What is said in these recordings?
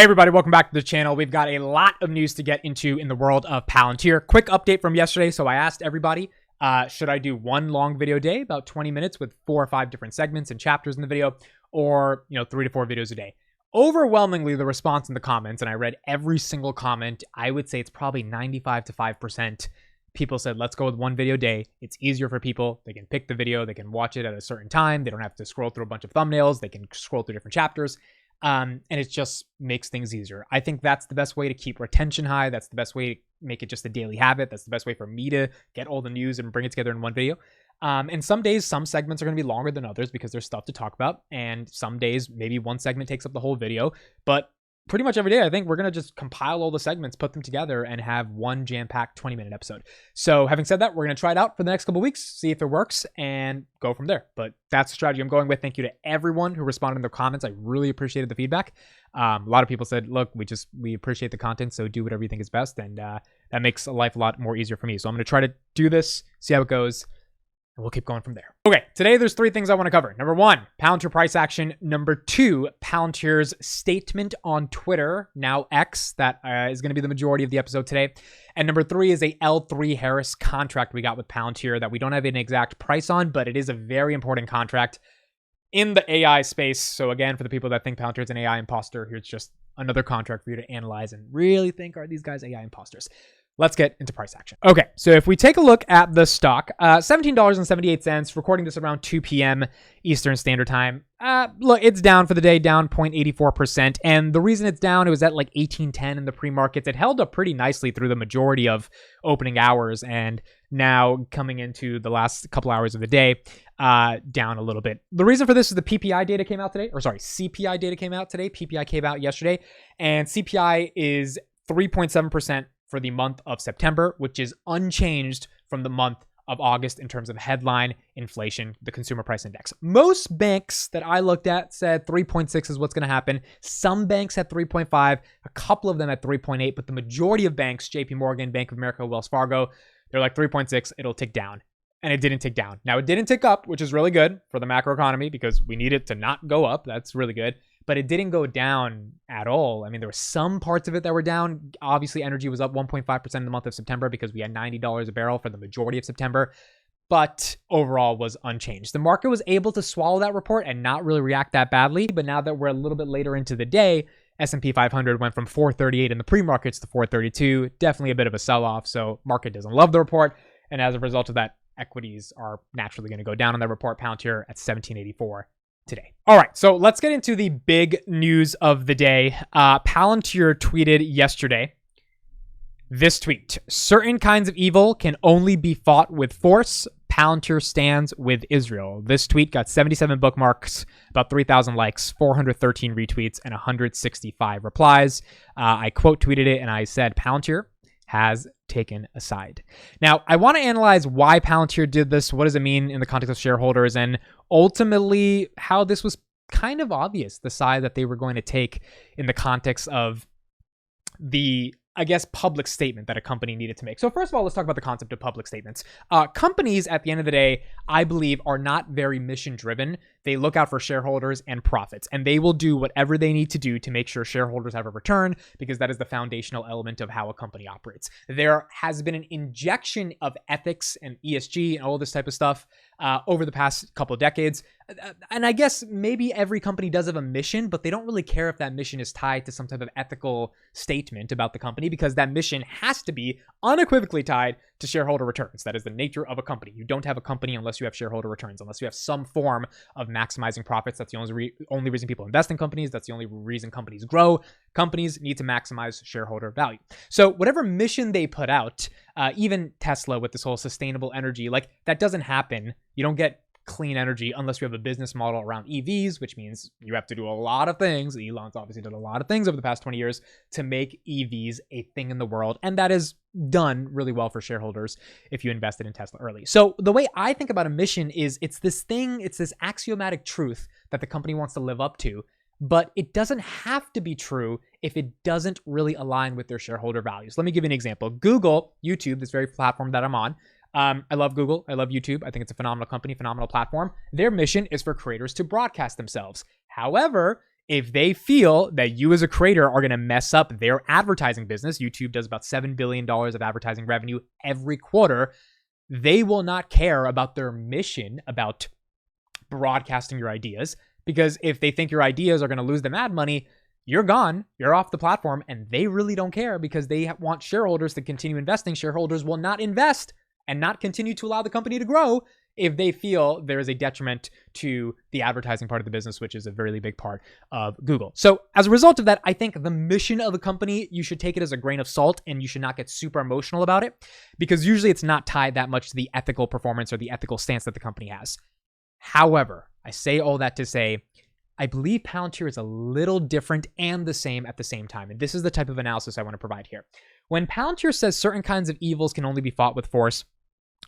Hey everybody, welcome back to the channel. We've got a lot of news to get into in the world of Palantir. Quick update from yesterday. So I asked everybody, should I do one long video a day, about 20 minutes with 4 or 5 different segments and chapters in the video, or 3 to 4 videos a day? Overwhelmingly, the response in the comments, and I read every single comment, I would say it's probably 95 to 5%. People said, let's go with one video a day. It's easier for people. They can pick the video. They can watch it at a certain time. They don't have to scroll through a bunch of thumbnails. They can scroll through different chapters. And it just makes things easier. I think that's the best way to keep retention high. That's the best way to make it just a daily habit. That's the best way for me to get all the news and bring it together in one video. And some days, some segments are going to be longer than others because there's stuff to talk about. And some days, maybe one segment takes up the whole video. But pretty much every day, I think we're going to just compile all the segments, put them together, and have one jam-packed 20-minute episode. So having said that, we're going to try it out for the next couple of weeks, see if it works, and go from there. But that's the strategy I'm going with. Thank you to everyone who responded in their comments. I really appreciated the feedback. A lot of people said, look, we appreciate the content, so do whatever you think is best. And that makes life a lot more easier for me. So I'm going to try to do this, see how it goes, and we'll keep going from there. Okay, today there's 3 things I want to cover. Number 1, Palantir price action. Number 2, Palantir's statement on Twitter, now X, that is going to be the majority of the episode today. And number 3 is a L3 Harris contract we got with Palantir that we don't have an exact price on, but it is a very important contract in the AI space. So again, for the people that think Palantir is an AI imposter, here's just another contract for you to analyze and really think, are these guys AI imposters? Let's get into price action. Okay, so if we take a look at the stock, $17.78, recording this around 2 p.m. Eastern Standard Time. Look, it's down for the day, down 0.84%. And the reason it's down, it was at like 1810 in the pre-markets. It held up pretty nicely through the majority of opening hours. And now coming into the last couple hours of the day, down a little bit. The reason for this is the PPI data came out today, or sorry, CPI data came out today. PPI came out yesterday. And CPI is 3.7% for the month of September, which is unchanged from the month of August in terms of headline inflation, the consumer price index. Most banks that I looked at said 3.6 is what's going to happen. Some banks had 3.5, a couple of them at 3.8, but the majority of banks, JP Morgan, Bank of America, Wells Fargo, they're like 3.6, it'll tick down. And it didn't tick down. Now, it didn't tick up, which is really good for the macroeconomy because we need it to not go up. That's really good. But it didn't go down at all. I mean, there were some parts of it that were down. Obviously, energy was up 1.5% in the month of September because we had $90 a barrel for the majority of September. But overall was unchanged. The market was able to swallow that report and not really react that badly. But now that we're a little bit later into the day, S&P 500 went from 438 in the pre-markets to 432. Definitely a bit of a sell-off. So market doesn't love the report. And as a result of that, equities are naturally going to go down on that report. Palantir at 1784 today. All right, so let's get into the big news of the day. Palantir tweeted yesterday this tweet: certain kinds of evil can only be fought with force. Palantir stands with Israel. This tweet got 77 bookmarks, about 3,000 likes, 413 retweets, and 165 replies. I quote tweeted it and I said, Palantir has taken a side. Now, I want to analyze why Palantir did this. What does it mean in the context of shareholders? And ultimately, how this was kind of obvious, the side that they were going to take in the context of the, I guess, public statement that a company needed to make. So first of all, let's talk about the concept of public statements. Companies, at the end of the day, I believe, are not very mission-driven. They look out for shareholders and profits, and they will do whatever they need to do to make sure shareholders have a return, because that is the foundational element of how a company operates. There has been an injection of ethics and ESG and all this type of stuff over the past couple of decades. And I guess maybe every company does have a mission, but they don't really care if that mission is tied to some type of ethical statement about the company, because that mission has to be unequivocally tied to shareholder returns. That is the nature of a company. You don't have a company unless you have shareholder returns, unless you have some form of maximizing profits. That's the only reason people invest in companies. That's the only reason companies grow. Companies need to maximize shareholder value. So whatever mission they put out, even Tesla with this whole sustainable energy, like that doesn't happen. You don't get clean energy unless you have a business model around EVs, which means you have to do a lot of things. Elon's obviously done a lot of things over the past 20 years to make EVs a thing in the world. And that is done really well for shareholders if you invested in Tesla early. So the way I think about a mission is it's this axiomatic truth that the company wants to live up to, but it doesn't have to be true if it doesn't really align with their shareholder values. Let me give you an example. Google, YouTube, this very platform that I'm on, I love Google. I love YouTube. I think it's a phenomenal company, phenomenal platform. Their mission is for creators to broadcast themselves. However, if they feel that you as a creator are going to mess up their advertising business, YouTube does about $7 billion of advertising revenue every quarter, they will not care about their mission about broadcasting your ideas, because if they think your ideas are going to lose them ad money, you're gone, you're off the platform, and they really don't care because they want shareholders to continue investing. Shareholders will not invest and not continue to allow the company to grow if they feel there is a detriment to the advertising part of the business, which is a really big part of Google. So as a result of that, I think the mission of a company, you should take it as a grain of salt and you should not get super emotional about it, because usually it's not tied that much to the ethical performance or the ethical stance that the company has. However, I say all that to say, I believe Palantir is a little different and the same at the same time. And this is the type of analysis I want to provide here. When Palantir says certain kinds of evils can only be fought with force,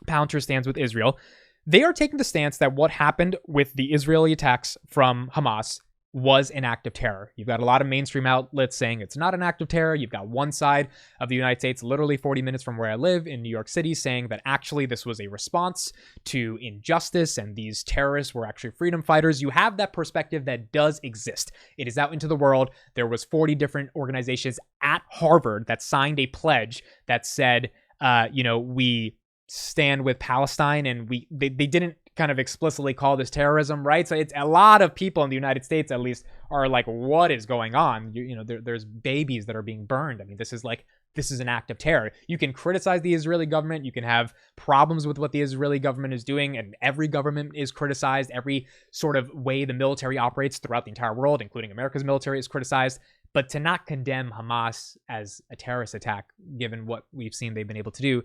Palantir stands with Israel. They are taking the stance that what happened with the Israeli attacks from Hamas was an act of terror. You've got a lot of mainstream outlets saying it's not an act of terror. You've got one side of the United States, literally 40 minutes from where I live in New York City, saying that actually this was a response to injustice and these terrorists were actually freedom fighters. You have that perspective that does exist. It is out into the world. There was 40 different organizations at Harvard that signed a pledge that said, we stand with Palestine, and they didn't kind of explicitly call this terrorism, right? So it's a lot of people in the United States, at least, are like, what is going on? There's babies that are being burned. I mean, this is an act of terror. You can criticize the Israeli government. You can have problems with what the Israeli government is doing, and every government is criticized. Every sort of way the military operates throughout the entire world, including America's military, is criticized. But to not condemn Hamas as a terrorist attack, given what we've seen they've been able to do,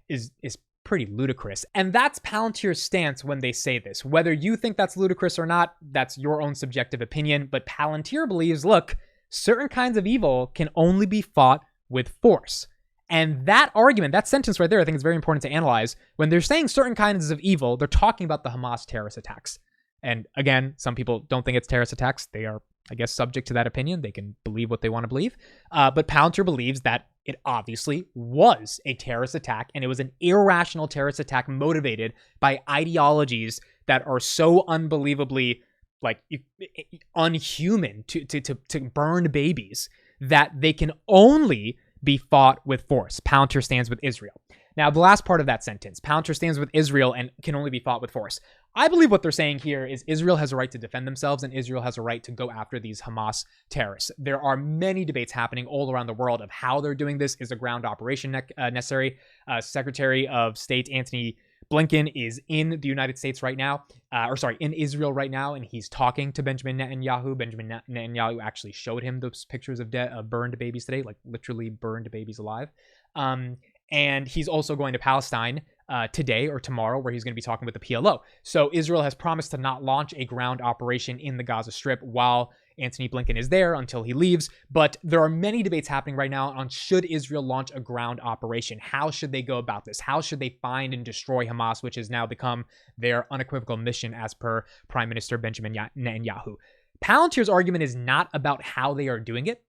is pretty ludicrous. And that's Palantir's stance when they say this. Whether you think that's ludicrous or not, that's your own subjective opinion. But Palantir believes, look, certain kinds of evil can only be fought with force. And that argument, that sentence right there, I think is very important to analyze. When they're saying certain kinds of evil, they're talking about the Hamas terrorist attacks. And again, some people don't think it's terrorist attacks. They are, I guess, subject to that opinion. They can believe what they want to believe. But Palantir believes that it obviously was a terrorist attack, and it was an irrational terrorist attack motivated by ideologies that are so unbelievably unhuman to burn babies that they can only be fought with force. Palantir stands with Israel. Now, the last part of that sentence, Palantir stands with Israel and can only be fought with force. I believe what they're saying here is Israel has a right to defend themselves, and Israel has a right to go after these Hamas terrorists. There are many debates happening all around the world of how they're doing this. Is a ground operation necessary? Secretary of State Antony Blinken is in the United States right now, in Israel right now, and he's talking to Benjamin Netanyahu. Benjamin Netanyahu actually showed him those pictures of burned babies today, like literally burned babies alive. And he's also going to Palestine today or tomorrow, where he's going to be talking with the PLO. So Israel has promised to not launch a ground operation in the Gaza Strip while Antony Blinken is there until he leaves. But there are many debates happening right now on should Israel launch a ground operation? How should they go about this? How should they find and destroy Hamas, which has now become their unequivocal mission as per Prime Minister Benjamin Netanyahu? Palantir's argument is not about how they are doing it.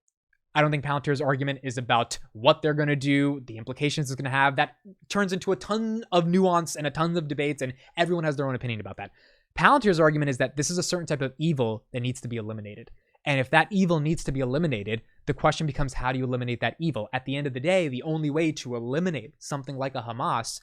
I don't think Palantir's argument is about what they're going to do, the implications it's going to have. That turns into a ton of nuance and a ton of debates, and everyone has their own opinion about that. Palantir's argument is that this is a certain type of evil that needs to be eliminated. And if that evil needs to be eliminated, the question becomes, how do you eliminate that evil? At the end of the day, the only way to eliminate something like a Hamas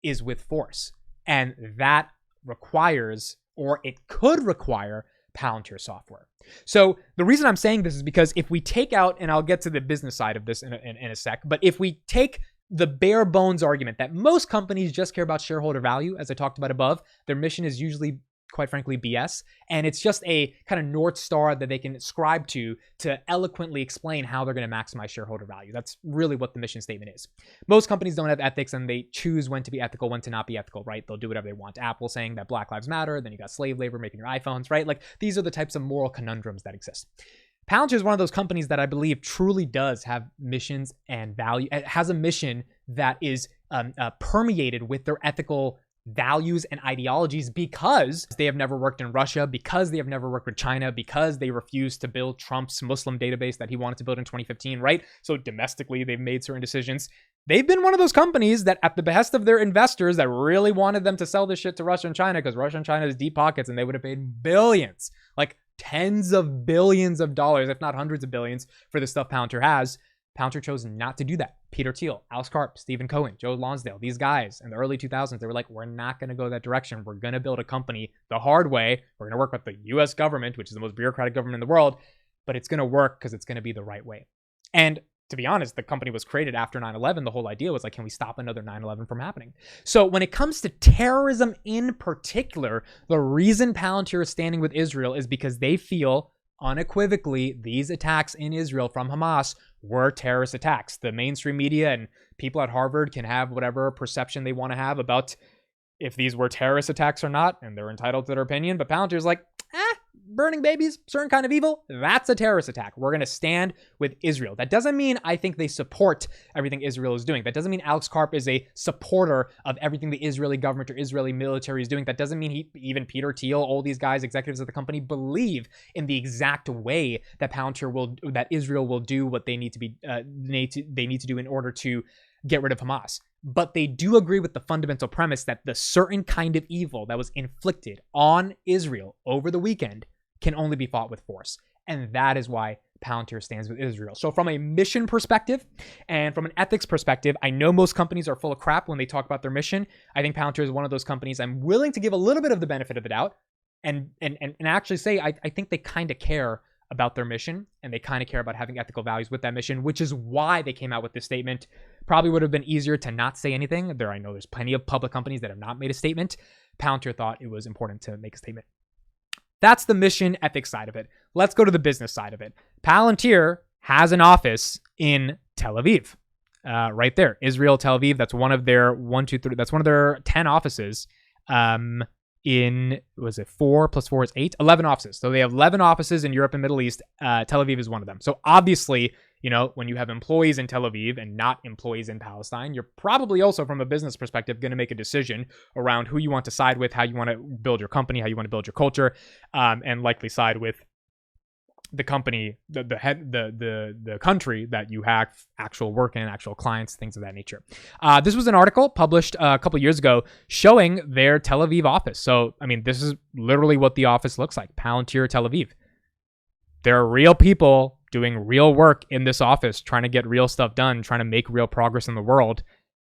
is with force. And that requires, or it could require, Palantir software. So the reason I'm saying this is because if we take out, and I'll get to the business side of this in a sec, but if we take the bare bones argument that most companies just care about shareholder value, as I talked about above, their mission is usually, quite frankly, BS. And it's just a kind of North Star that they can ascribe to eloquently explain how they're going to maximize shareholder value. That's really what the mission statement is. Most companies don't have ethics, and they choose when to be ethical, when to not be ethical, right? They'll do whatever they want. Apple saying that Black Lives Matter, then you got slave labor making your iPhones, right? Like, these are the types of moral conundrums that exist. Palantir is one of those companies that I believe truly does have missions and value. It has a mission that is permeated with their ethical values and ideologies, because they have never worked in Russia, because they have never worked with China, because they refused to build Trump's Muslim database that he wanted to build in 2015, right? So domestically, they've made certain decisions. They've been one of those companies that, at the behest of their investors that really wanted them to sell this shit to Russia and China, because Russia and China has deep pockets and they would have paid billions, like tens of billions of dollars, if not hundreds of billions, for the stuff Palantir has. Palantir chose not to do that. Peter Thiel, Alex Karp, Stephen Cohen, Joe Lonsdale, these guys in the early 2000s, they were like, we're not going to go that direction. We're going to build a company the hard way. We're going to work with the US government, which is the most bureaucratic government in the world, but it's going to work because it's going to be the right way. And to be honest, the company was created after 9/11. The whole idea was like, can we stop another 9/11 from happening? So when it comes to terrorism in particular, the reason Palantir is standing with Israel is because they feel unequivocally these attacks in Israel from Hamas were terrorist attacks. The mainstream media and people at Harvard can have whatever perception they want to have about if these were terrorist attacks or not, and they're entitled to their opinion. But Palantir's like, burning babies, certain kind of evil, that's a terrorist attack. We're going to stand with Israel. That doesn't mean I think they support everything Israel is doing. That doesn't mean Alex Karp is a supporter of everything the Israeli government or Israeli military is doing. That doesn't mean even Peter Thiel, all these guys, executives of the company, believe in the exact way that that Israel will do what they need to be, they need to do in order to get rid of Hamas. But they do agree with the fundamental premise that the certain kind of evil that was inflicted on Israel over the weekend can only be fought with force. And that is why Palantir stands with Israel. So from a mission perspective and from an ethics perspective, I know most companies are full of crap when they talk about their mission. I think Palantir is one of those companies I'm willing to give a little bit of the benefit of the doubt and actually say I think they kind of care about their mission, and they kind of care about having ethical values with that mission, which is why they came out with this statement. Probably would have been easier to not say anything. I know there's plenty of public companies that have not made a statement. Palantir thought it was important to make a statement. That's the mission ethics side of it. Let's go to the business side of it. Palantir has an office in Tel Aviv, right there, Israel, Tel Aviv. That's one of their that's one of their 10 offices. Was it 4 + 4 is 8? 11 offices. So they have 11 offices in Europe and Middle East. Tel Aviv is one of them. So obviously, when you have employees in Tel Aviv and not employees in Palestine, you're probably also, from a business perspective, going to make a decision around who you want to side with, how you want to build your company, how you want to build your culture, and likely side with the company, the country that you have actual work in, actual clients, things of that nature. This was an article published a couple years ago showing their Tel Aviv office. So, this is literally what the office looks like. Palantir Tel Aviv. There are real people doing real work in this office, trying to get real stuff done, trying to make real progress in the world.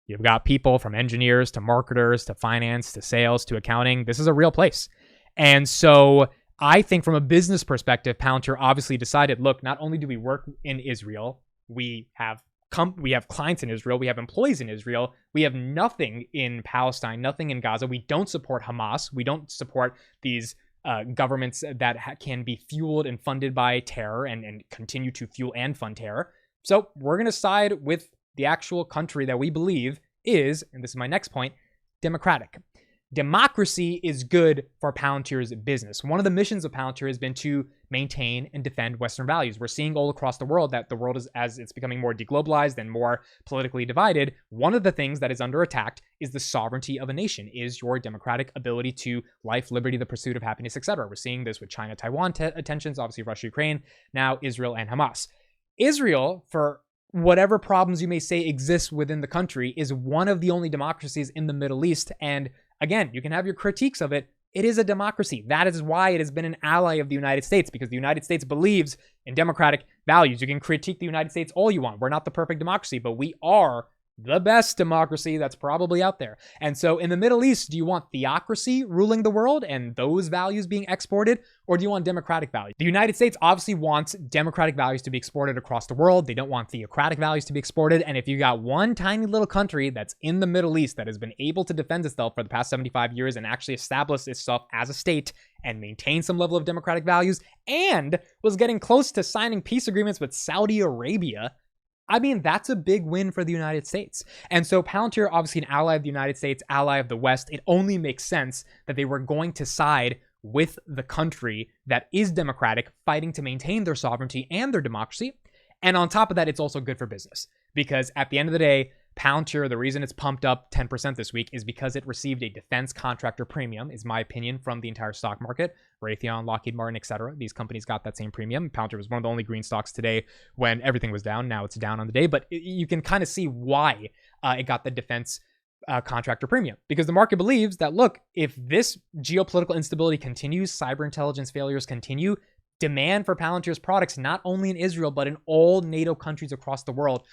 You've got people from engineers to marketers to finance to sales to accounting. This is a real place. And so I think from a business perspective, Palantir obviously decided, look, not only do we work in Israel, we have clients in Israel, we have employees in Israel, we have nothing in Palestine, nothing in Gaza. We don't support Hamas. We don't support these governments that can be fueled and funded by terror and continue to fuel and fund terror. So we're going to side with the actual country that we believe is, and this is my next point, democratic. Democracy is good for Palantir's business. One of the missions of Palantir has been to maintain and defend Western values. We're seeing all across the world that the world is, as it's becoming more deglobalized and more politically divided, one of the things that is under attack is the sovereignty of a nation, is your democratic ability to life, liberty, the pursuit of happiness, etc. We're seeing this with China-Taiwan tensions, obviously Russia-Ukraine, now Israel and Hamas. Israel, for whatever problems you may say exist within the country, is one of the only democracies in the Middle East, and again, you can have your critiques of it. It is a democracy. That is why it has been an ally of the United States, because the United States believes in democratic values. You can critique the United States all you want. We're not the perfect democracy, but we are the best democracy that's probably out there. And so in the Middle East, do you want theocracy ruling the world and those values being exported, or do you want democratic values? The United States obviously wants democratic values to be exported across the world. They don't want theocratic values to be exported. And if you got one tiny little country that's in the Middle East that has been able to defend itself for the past 75 years and actually establish itself as a state and maintain some level of democratic values and was getting close to signing peace agreements with Saudi Arabia, that's a big win for the United States. And so Palantir, obviously an ally of the United States, ally of the West, it only makes sense that they were going to side with the country that is democratic, fighting to maintain their sovereignty and their democracy. And on top of that, it's also good for business, because at the end of the day, Palantir, the reason it's pumped up 10% this week is because it received a defense contractor premium, is my opinion, from the entire stock market. Raytheon, Lockheed Martin, etc. These companies got that same premium. Palantir was one of the only green stocks today when everything was down. Now it's down on the day, but you can kind of see why it got the defense contractor premium, because the market believes that, look, if this geopolitical instability continues, cyber intelligence failures continue, demand for Palantir's products, not only in Israel, but in all NATO countries across the world,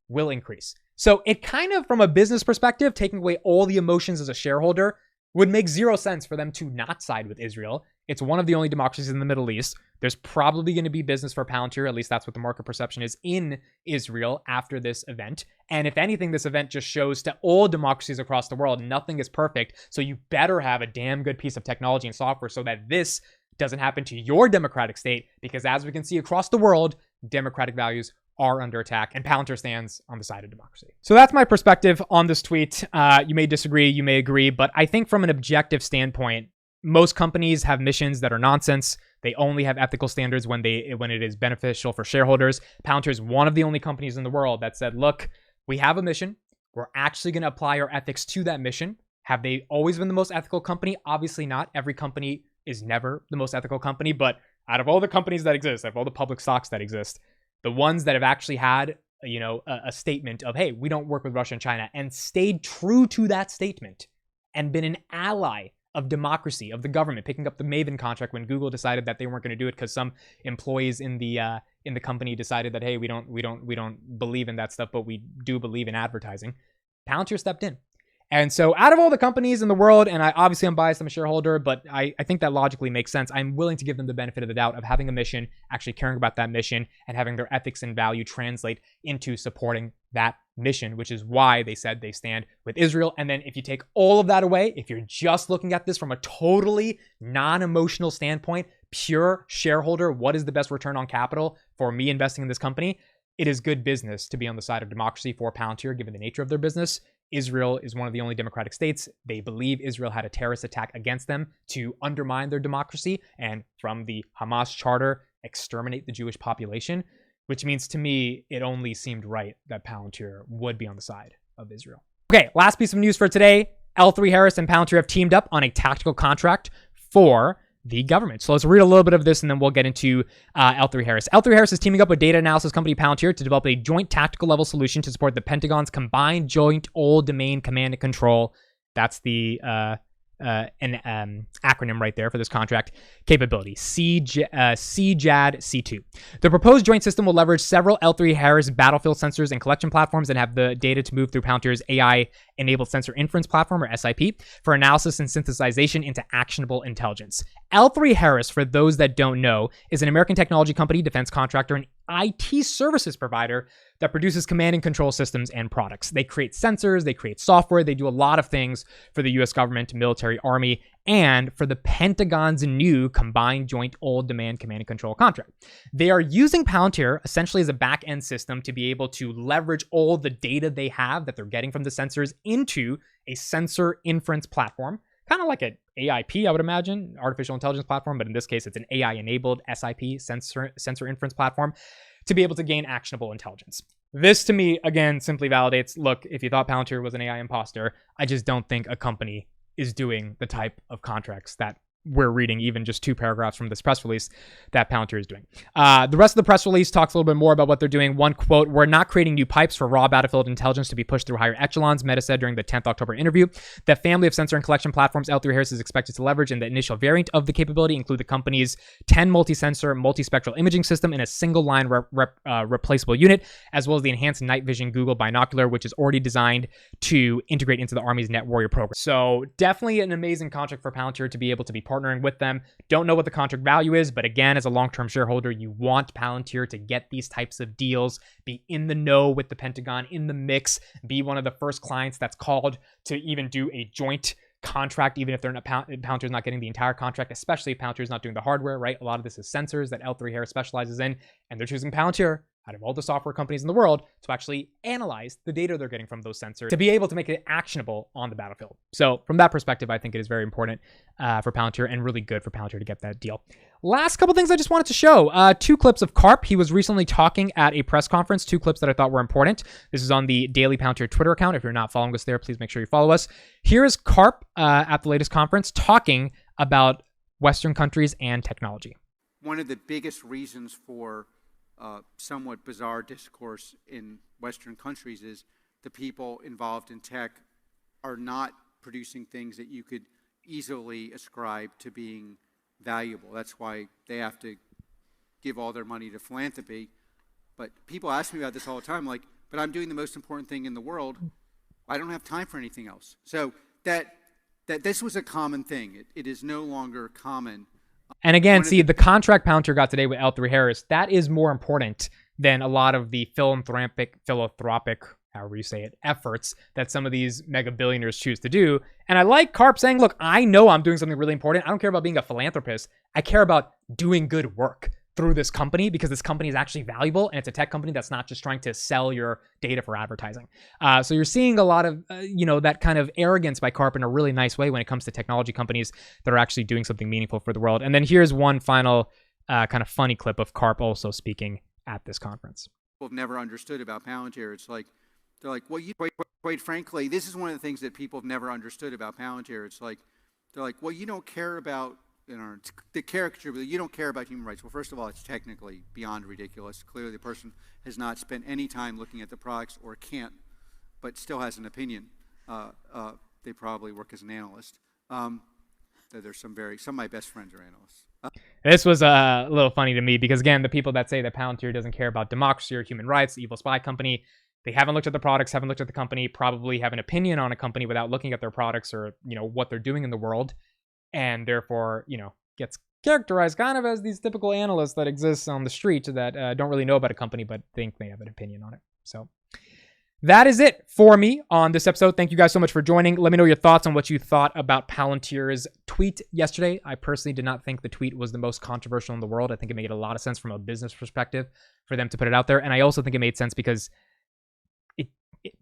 will increase. So it kind of, from a business perspective, taking away all the emotions as a shareholder, would make zero sense for them to not side with Israel. It's one of the only democracies in the Middle East. There's probably going to be business for Palantir, at least that's what the market perception is, in Israel after this event. And if anything, this event just shows to all democracies across the world, nothing is perfect. So you better have a damn good piece of technology and software so that this doesn't happen to your democratic state, because as we can see across the world, democratic values are under attack, and Palantir stands on the side of democracy. So that's my perspective on this tweet. You may disagree, you may agree, but I think from an objective standpoint, most companies have missions that are nonsense. They only have ethical standards when it is beneficial for shareholders. Palantir is one of the only companies in the world that said, look, we have a mission. We're actually going to apply our ethics to that mission. Have they always been the most ethical company? Obviously not. Every company is never the most ethical company, but out of all the companies that exist, out of all the public stocks that exist, the ones that have actually had, a statement of, hey, we don't work with Russia and China, and stayed true to that statement and been an ally of democracy, of the government, picking up the Maven contract when Google decided that they weren't going to do it because some employees in the company decided that, hey, we don't believe in that stuff, but we do believe in advertising. Palantir stepped in. And so out of all the companies in the world, and I'm biased, I'm a shareholder, but I think that logically makes sense. I'm willing to give them the benefit of the doubt of having a mission, actually caring about that mission, and having their ethics and value translate into supporting that mission, which is why they said they stand with Israel. And then if you take all of that away, if you're just looking at this from a totally non-emotional standpoint, pure shareholder, what is the best return on capital for me investing in this company? It is good business to be on the side of democracy for Palantir, given the nature of their business. Israel is one of the only democratic states. They believe Israel had a terrorist attack against them to undermine their democracy and, from the Hamas charter, exterminate the Jewish population, which means to me, it only seemed right that Palantir would be on the side of Israel. Okay, last piece of news for today. L3 Harris and Palantir have teamed up on a tactical contract for the government. So let's read a little bit of this and then we'll get into L3 Harris. L3 Harris is teaming up with data analysis company Palantir to develop a joint tactical level solution to support the Pentagon's combined joint all-domain command and control. That's the acronym right there for this contract capability, CJAD-C2. The proposed joint system will leverage several L3 Harris battlefield sensors and collection platforms and have the data to move through Palantir's AI-enabled sensor inference platform, or SIP, for analysis and synthesization into actionable intelligence. L3 Harris, for those that don't know, is an American technology company, defense contractor, and IT services provider that produces command and control systems and products. They create sensors, they create software, they do a lot of things for the US government, military, army, and for the Pentagon's new combined joint all-domain command and control contract. They are using Palantir essentially as a back-end system to be able to leverage all the data they have that they're getting from the sensors into a sensor inference platform, kind of like an AIP, I would imagine, artificial intelligence platform, but in this case, it's an AI-enabled SIP, sensor inference platform, to be able to gain actionable intelligence. This, to me, again, simply validates, look, if you thought Palantir was an AI imposter, I just don't think a company is doing the type of contracts that we're reading, even just 2 paragraphs from this press release, that Palantir is doing. The rest of the press release talks a little bit more about what they're doing. One quote, "We're not creating new pipes for raw battlefield intelligence to be pushed through higher echelons," Meta said during the 10th October interview. The family of sensor and collection platforms L3 Harris is expected to leverage in the initial variant of the capability include the company's 10 multi-sensor, multispectral imaging system in a single line replaceable unit, as well as the enhanced night vision Google binocular, which is already designed to integrate into the Army's Net Warrior program. So definitely an amazing contract for Palantir to be able to be partnering with them. Don't know what the contract value is, but again, as a long-term shareholder, you want Palantir to get these types of deals, be in the know with the Pentagon, in the mix, be one of the first clients that's called to even do a joint contract, even if they're not Palantir's not getting the entire contract, especially if Palantir's not doing the hardware, right? A lot of this is sensors that L3 Harris specializes in, and they're choosing Palantir out of all the software companies in the world to actually analyze the data they're getting from those sensors to be able to make it actionable on the battlefield. So from that perspective, I think it is very important for Palantir and really good for Palantir to get that deal. Last couple things I just wanted to show. 2 clips of Karp. He was recently talking at a press conference. 2 clips that I thought were important. This is on the Daily Palantir Twitter account. If you're not following us there, please make sure you follow us. Here is Karp at the latest conference talking about Western countries and technology. One of the biggest reasons for somewhat bizarre discourse in Western countries is the people involved in tech are not producing things that you could easily ascribe to being valuable. That's why they have to give all their money to philanthropy. But people ask me about this all the time, like, but I'm doing the most important thing in the world. I don't have time for anything else. So that this was a common thing. It is no longer common. And again, see, the contract Palantir got today with L3 Harris, that is more important than a lot of the philanthropic, however you say it, efforts that some of these mega billionaires choose to do. And I like Karp saying, look, I know I'm doing something really important. I don't care about being a philanthropist. I care about doing good work through this company, because this company is actually valuable, and it's a tech company that's not just trying to sell your data for advertising. So you're seeing a lot of, that kind of arrogance by Karp in a really nice way when it comes to technology companies that are actually doing something meaningful for the world. And then here's one final kind of funny clip of Karp also speaking at this conference. People have never understood about Palantir. It's like, they're like, well, quite frankly, this is one of the things that people have never understood about Palantir. It's like, they're like, well, you don't care about, the caricature, but you don't care about human rights. Well, first of all, it's technically beyond ridiculous. Clearly, the person has not spent any time looking at the products, or can't, but still has an opinion. They probably work as an analyst. There's some of my best friends are analysts. This was a little funny to me, because again, the people that say that Palantir doesn't care about democracy or human rights, the evil spy company, they haven't looked at the products, haven't looked at the company, probably have an opinion on a company without looking at their products or, what they're doing in the world. And therefore, gets characterized kind of as these typical analysts that exist on the street that don't really know about a company, but think they have an opinion on it. So that is it for me on this episode. Thank you guys so much for joining. Let me know your thoughts on what you thought about Palantir's tweet yesterday. I personally did not think the tweet was the most controversial in the world. I think it made a lot of sense from a business perspective for them to put it out there. And I also think it made sense because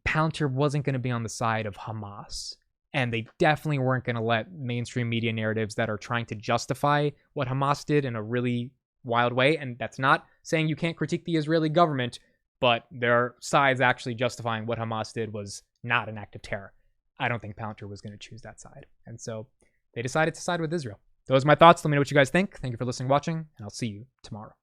Palantir wasn't going to be on the side of Hamas. And they definitely weren't going to let mainstream media narratives that are trying to justify what Hamas did in a really wild way. And that's not saying you can't critique the Israeli government, but there are sides actually justifying what Hamas did was not an act of terror. I don't think Palantir was going to choose that side. And so they decided to side with Israel. Those are my thoughts. Let me know what you guys think. Thank you for listening and watching, and I'll see you tomorrow.